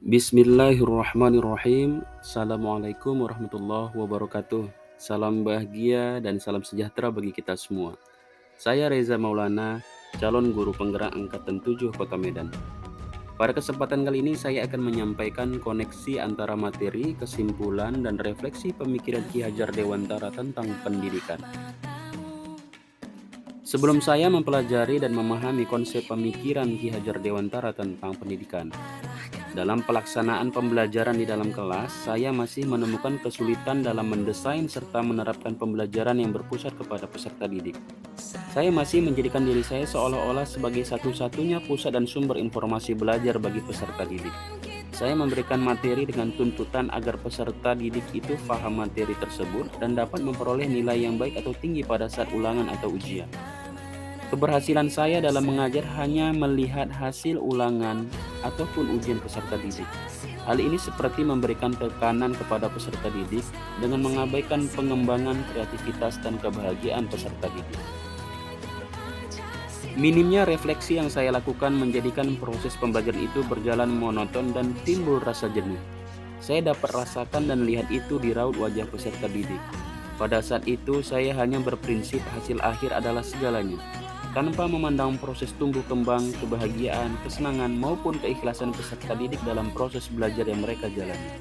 Bismillahirrahmanirrahim. Assalamualaikum warahmatullahi wabarakatuh. Salam bahagia dan salam sejahtera bagi kita semua. Saya Reza Maulana, calon guru penggerak Angkatan 7 Kota Medan. Pada kesempatan kali ini saya akan menyampaikan koneksi antara materi, kesimpulan, dan refleksi pemikiran Ki Hajar Dewantara tentang pendidikan. Sebelum saya mempelajari dan memahami konsep pemikiran Ki Hajar Dewantara tentang pendidikan, dalam pelaksanaan pembelajaran di dalam kelas, saya masih menemukan kesulitan dalam mendesain serta menerapkan pembelajaran yang berpusat kepada peserta didik. Saya masih menjadikan diri saya seolah-olah sebagai satu-satunya pusat dan sumber informasi belajar bagi peserta didik. Saya memberikan materi dengan tuntutan agar peserta didik itu paham materi tersebut dan dapat memperoleh nilai yang baik atau tinggi pada saat ulangan atau ujian. Keberhasilan saya dalam mengajar hanya melihat hasil ulangan ataupun ujian peserta didik. Hal ini seperti memberikan tekanan kepada peserta didik dengan mengabaikan pengembangan kreativitas dan kebahagiaan peserta didik. Minimnya refleksi yang saya lakukan menjadikan proses pembelajaran itu berjalan monoton dan timbul rasa jenuh. Saya dapat rasakan dan lihat itu di raut wajah peserta didik. Pada saat itu, saya hanya berprinsip hasil akhir adalah segalanya, tanpa memandang proses tumbuh kembang, kebahagiaan, kesenangan, maupun keikhlasan peserta didik dalam proses belajar yang mereka jalani.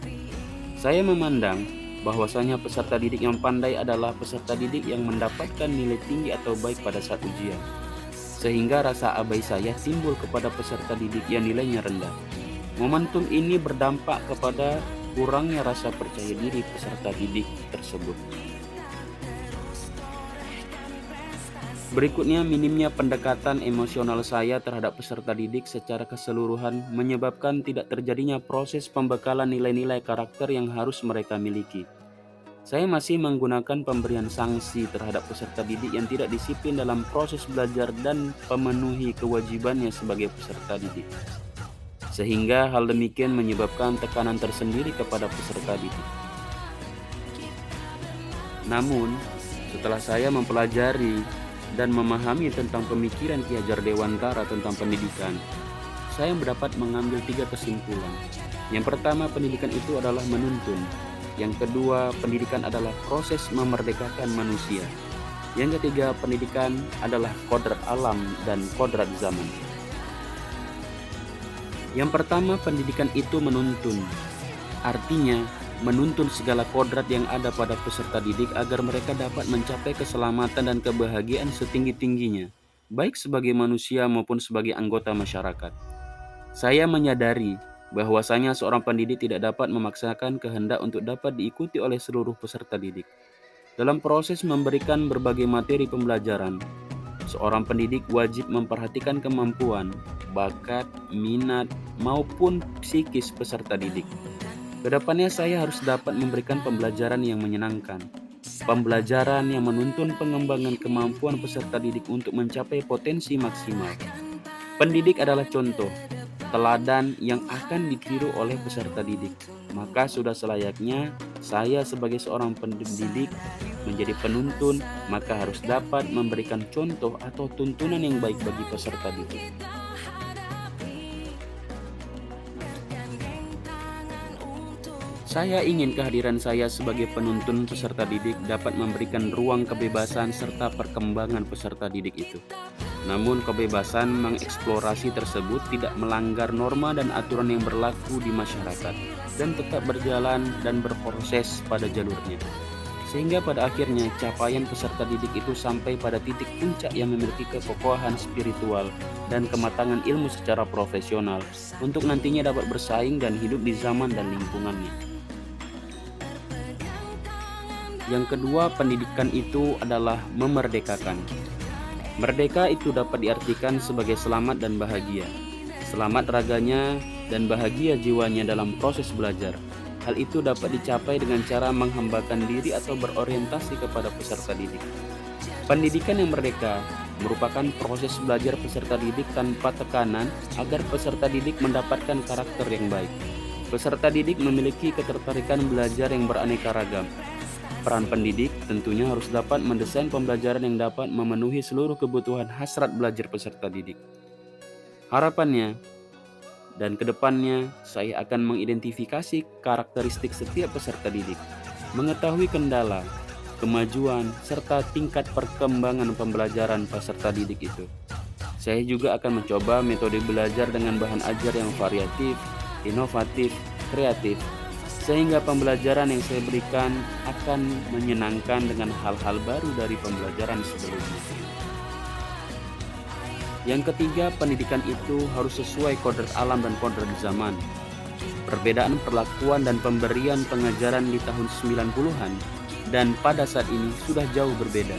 Saya memandang bahwasanya peserta didik yang pandai adalah peserta didik yang mendapatkan nilai tinggi atau baik pada saat ujian. Sehingga rasa abai saya timbul kepada peserta didik yang nilainya rendah. Momentum ini berdampak kepada kurangnya rasa percaya diri peserta didik tersebut. Berikutnya, minimnya pendekatan emosional saya terhadap peserta didik secara keseluruhan menyebabkan tidak terjadinya proses pembekalan nilai-nilai karakter yang harus mereka miliki. Saya masih menggunakan pemberian sanksi terhadap peserta didik yang tidak disiplin dalam proses belajar dan memenuhi kewajibannya sebagai peserta didik. Sehingga hal demikian menyebabkan tekanan tersendiri kepada peserta didik. Namun, setelah saya mempelajari dan memahami tentang pemikiran Ki Hajar Dewantara tentang pendidikan, saya mendapat mengambil 3 kesimpulan. Yang pertama, pendidikan itu adalah menuntun. Yang kedua, pendidikan adalah proses memerdekakan manusia. Yang ketiga, pendidikan adalah kodrat alam dan kodrat zaman. Yang pertama, pendidikan itu menuntun. Artinya, menuntun segala kodrat yang ada pada peserta didik agar mereka dapat mencapai keselamatan dan kebahagiaan setinggi-tingginya, baik sebagai manusia maupun sebagai anggota masyarakat. Saya menyadari bahwasanya seorang pendidik tidak dapat memaksakan kehendak untuk dapat diikuti oleh seluruh peserta didik. Dalam proses memberikan berbagai materi pembelajaran, seorang pendidik wajib memperhatikan kemampuan, bakat, minat, maupun psikis peserta didik. Kedepannya saya harus dapat memberikan pembelajaran yang menyenangkan, pembelajaran yang menuntun pengembangan kemampuan peserta didik untuk mencapai potensi maksimal. Pendidik adalah contoh, teladan yang akan ditiru oleh peserta didik. Maka sudah selayaknya saya sebagai seorang pendidik menjadi penuntun, maka harus dapat memberikan contoh atau tuntunan yang baik bagi peserta didik. Saya ingin kehadiran saya sebagai penuntun peserta didik dapat memberikan ruang kebebasan serta perkembangan peserta didik itu. Namun kebebasan mengeksplorasi tersebut tidak melanggar norma dan aturan yang berlaku di masyarakat dan tetap berjalan dan berproses pada jalurnya. Sehingga pada akhirnya capaian peserta didik itu sampai pada titik puncak yang memiliki kekokohan spiritual dan kematangan ilmu secara profesional untuk nantinya dapat bersaing dan hidup di zaman dan lingkungannya. Yang kedua, pendidikan itu adalah memerdekakan. Merdeka itu dapat diartikan sebagai selamat dan bahagia. Selamat raganya dan bahagia jiwanya dalam proses belajar. Hal itu dapat dicapai dengan cara menghambakan diri atau berorientasi kepada peserta didik. Pendidikan yang merdeka merupakan proses belajar peserta didik tanpa tekanan agar peserta didik mendapatkan karakter yang baik. Peserta didik memiliki ketertarikan belajar yang beraneka ragam. Peran pendidik tentunya harus dapat mendesain pembelajaran yang dapat memenuhi seluruh kebutuhan hasrat belajar peserta didik. Harapannya, Dan kedepannya, saya akan mengidentifikasi karakteristik setiap peserta didik, mengetahui kendala, kemajuan, serta tingkat perkembangan pembelajaran peserta didik itu. Saya juga akan mencoba metode belajar dengan bahan ajar yang variatif, inovatif, kreatif, sehingga pembelajaran yang saya berikan akan menyenangkan dengan hal-hal baru dari pembelajaran sebelumnya. Yang ketiga, pendidikan itu harus sesuai kodrat alam dan kodrat zaman. Perbedaan perlakuan dan pemberian pengajaran di tahun 90-an dan pada saat ini sudah jauh berbeda.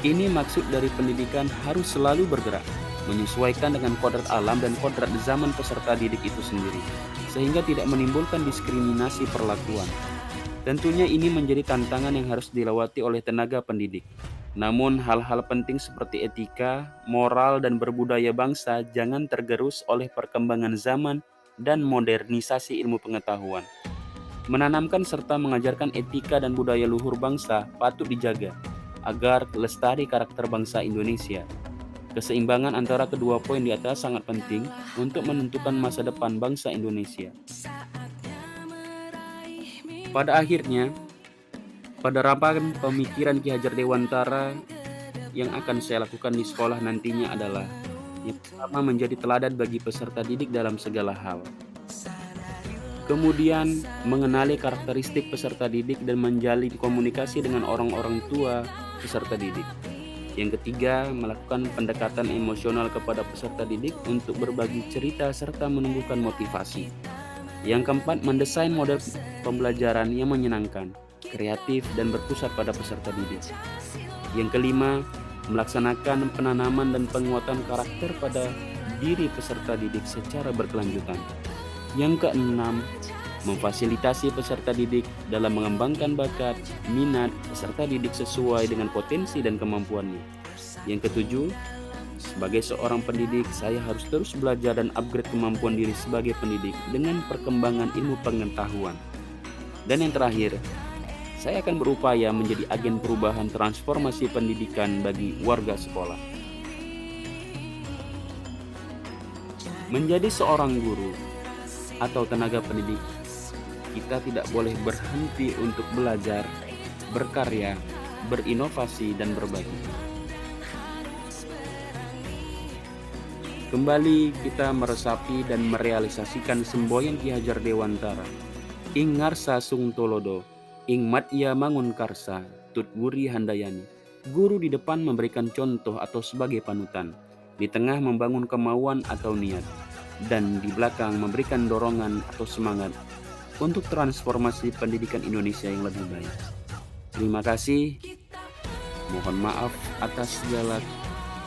Ini maksud dari pendidikan harus selalu bergerak, menyesuaikan dengan kodrat alam dan kodrat zaman peserta didik itu sendiri, sehingga tidak menimbulkan diskriminasi perlakuan. Tentunya ini menjadi tantangan yang harus dilewati oleh tenaga pendidik. Namun hal-hal penting seperti etika, moral, dan berbudaya bangsa jangan tergerus oleh perkembangan zaman dan modernisasi ilmu pengetahuan. Menanamkan serta mengajarkan etika dan budaya luhur bangsa patut dijaga agar lestari karakter bangsa Indonesia. Keseimbangan antara kedua poin di atas sangat penting untuk menentukan masa depan bangsa Indonesia. Pada akhirnya, pada rampahan pemikiran Ki Hajar Dewantara yang akan saya lakukan di sekolah nantinya adalah yang pertama, menjadi teladan bagi peserta didik dalam segala hal. Kemudian, mengenali karakteristik peserta didik dan menjalin komunikasi dengan orang-orang tua peserta didik. Yang ketiga, melakukan pendekatan emosional kepada peserta didik untuk berbagi cerita serta menumbuhkan motivasi. Yang keempat, mendesain model pembelajaran yang menyenangkan, kreatif, dan berpusat pada peserta didik. Yang kelima, melaksanakan penanaman dan penguatan karakter pada diri peserta didik secara berkelanjutan. Yang keenam, memfasilitasi peserta didik dalam mengembangkan bakat, minat peserta didik sesuai dengan potensi dan kemampuannya. Yang ketujuh, sebagai seorang pendidik, saya harus terus belajar dan upgrade kemampuan diri sebagai pendidik dengan perkembangan ilmu pengetahuan. Dan yang terakhir, saya akan berupaya menjadi agen perubahan transformasi pendidikan bagi warga sekolah. Menjadi seorang guru atau tenaga pendidik, kita tidak boleh berhenti untuk belajar, berkarya, berinovasi, dan berbagi. Kembali kita meresapi dan merealisasikan semboyan Ki Hajar Dewantara. Ing ngarsa sung tolodo, ing matya mangun karsa, tut wuri handayani. Guru di depan memberikan contoh atau sebagai panutan, di tengah membangun kemauan atau niat, dan di belakang memberikan dorongan atau semangat untuk transformasi pendidikan Indonesia yang lebih baik. Terima kasih. Mohon maaf atas segala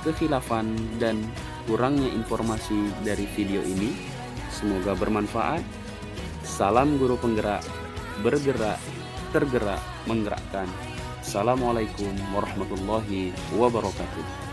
kekhilafan dan kurangnya informasi dari video ini. Semoga bermanfaat. Salam guru penggerak, bergerak, tergerak, menggerakkan. Assalamualaikum warahmatullahi wabarakatuh.